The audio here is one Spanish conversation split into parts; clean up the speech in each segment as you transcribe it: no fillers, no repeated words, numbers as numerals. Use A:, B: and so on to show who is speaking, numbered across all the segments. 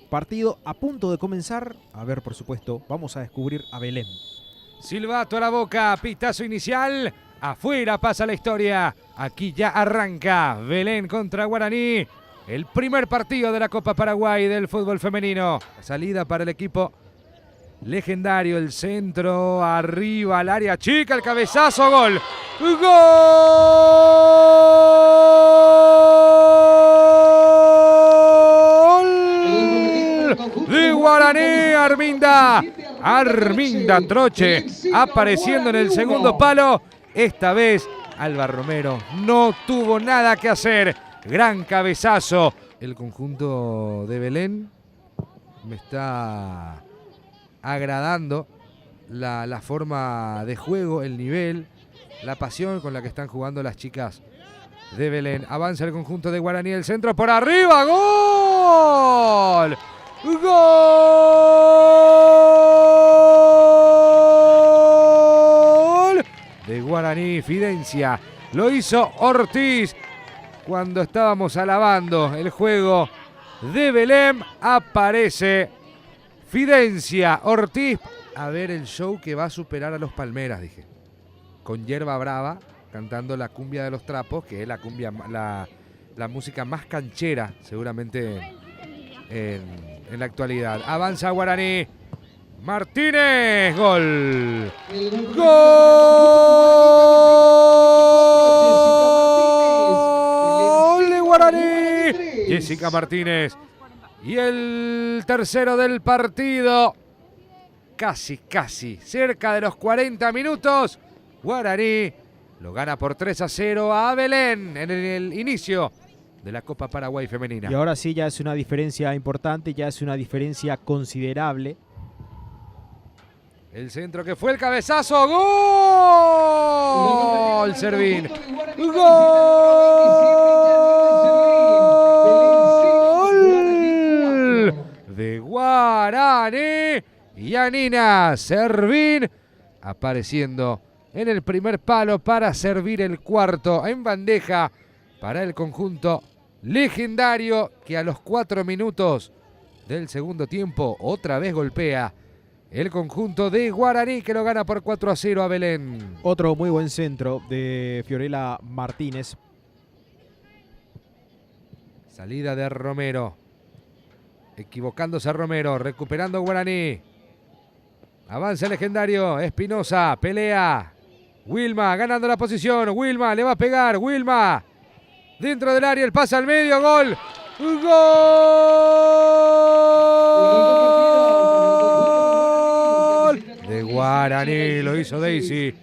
A: Partido a punto de comenzar. A ver, por supuesto, vamos a descubrir a Belén.
B: Silbato a la boca, pitazo inicial. Afuera pasa la historia. Aquí ya arranca Belén contra Guaraní. El primer partido de la Copa Paraguay del fútbol femenino. Salida para el equipo legendario. El centro arriba al área chica. El cabezazo. Gol. ¡Gol! De Guaraní. Arminda Troche apareciendo en el segundo palo. Esta vez Alba Romero no tuvo nada que hacer. Gran cabezazo. El conjunto de Belén me está agradando la forma de juego, el nivel, la pasión con la que están jugando las chicas de Belén. Avanza el conjunto de Guaraní, el centro por arriba. ¡Gol! ¡Gol! De Guaraní, Fidencia. Lo hizo Ortiz. Cuando estábamos alabando el juego de Belén, aparece Fidencia Ortiz. A ver el show que va a superar a los Palmeras, dije. Con Yerba Brava, cantando la cumbia de los trapos, que es la cumbia, la música más canchera, seguramente en la actualidad. Avanza Guaraní. Martínez, gol. ¡Gol de Guaraní! Jessica Martínez. Y el tercero del partido. Casi, cerca de los 40 minutos. Guaraní lo gana por 3-0 a Belén en el inicio de la Copa Paraguay femenina.
A: Y ahora sí ya es una diferencia importante, ya es una diferencia considerable.
B: El centro que fue el cabezazo. ¡Gol! Servín. ¡Gol! De Guaraní. Yanina Servín apareciendo en el primer palo para servir el cuarto en bandeja para el conjunto legendario que a los 4 minutos del segundo tiempo otra vez golpea el conjunto de Guaraní, que lo gana por 4-0 a Belén.
A: Otro muy buen centro de Fiorella Martínez.
B: Salida de Romero. Equivocándose a Romero, recuperando Guaraní. Avanza el legendario, Espinosa, pelea. Wilma ganando la posición, Wilma le va a pegar, Wilma. Dentro del área, el pase al medio, gol. ¡Gol! De Guaraní, lo hizo Daisy.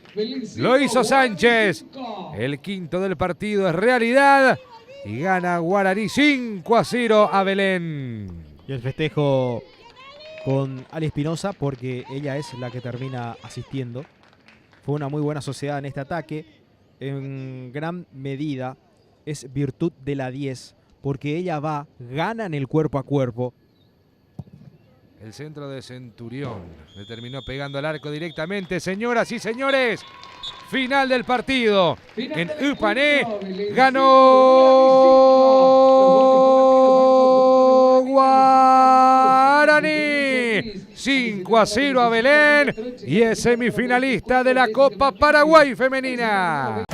B: Lo hizo Sánchez. El quinto del partido es realidad. Y gana Guaraní 5-0 a Belén.
A: Y el festejo con Ali Espinosa, porque ella es la que termina asistiendo. Fue una muy buena sociedad en este ataque. En gran medida es virtud de la 10, porque ella gana en el cuerpo a cuerpo.
B: El centro de Centurión le terminó pegando al arco directamente. Señoras y señores, final del partido. En Upané ganó Guaraní 5-0 a Belén y es semifinalista de la Copa Paraguay femenina.